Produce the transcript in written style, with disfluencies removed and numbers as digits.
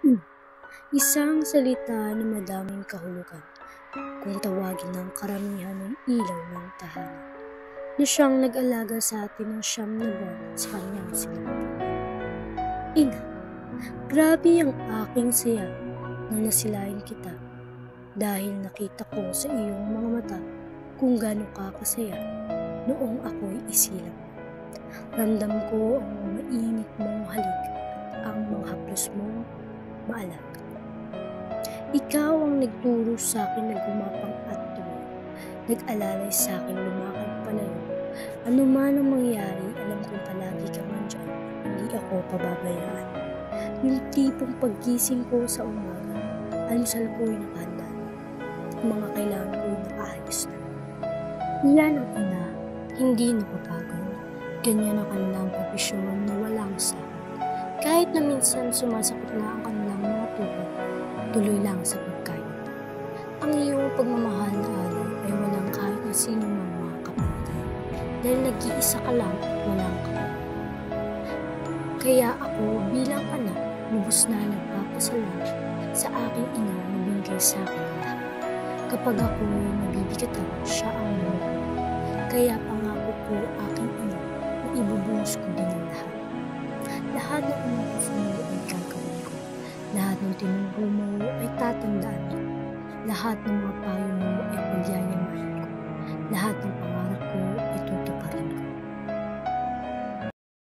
Hmm, Isang salita na madaming kahulugan kung tawagin ng karamihan ng ilaw ng tahanan na siyang nag-alaga sa atin ng 9 na buwan sa kanyang sinapupunan. Ina, grabe ang aking saya na nasilayan kita dahil nakita ko sa iyong mga mata kung gaano ka kasaya noong ako'y isilang. Ramdam ko ang mainit mong halik at ang mga haplos mong maalat. Ikaw ang nagturo sa akin na gumapang at tumayo, nag-alalay sa akin lumakad palayo. Ano man ang mangyari, alam kong palagi kang nandyan, hindi ako pababayaan. Yung tipong paggising ko sa umaga, almusal ko'y nakahanda na, at mga kailangan ko'y nakaayos na. Yan ang ina, hindi napapagod. Ganyan ang kanilang profesyon na walang sahod. Kahit na minsan sumasakit na ang kanilang mga tuhod, tuloy lang sa pagkain. Ang iyong pagmamahal na alay ay walang kahit na sino mang makakapantay dahil nag-iisa ka lang at walang kapatid. Kaya ako bilang anak, lubos na nagpapasalamat sa aking ina na binigay sa akin ang lahat. Kapag ako'y nabibigatan, siya ang lumuha. Kaya pangako ko aking ina na ibubuhos ko din ang lahat. Lahat ng umapuso mo ay gagawin ko. Lahat ng tinuro mo ay tatandaan ko. Lahat ng mga payo mo ay pagyayamanin ko. Lahat ng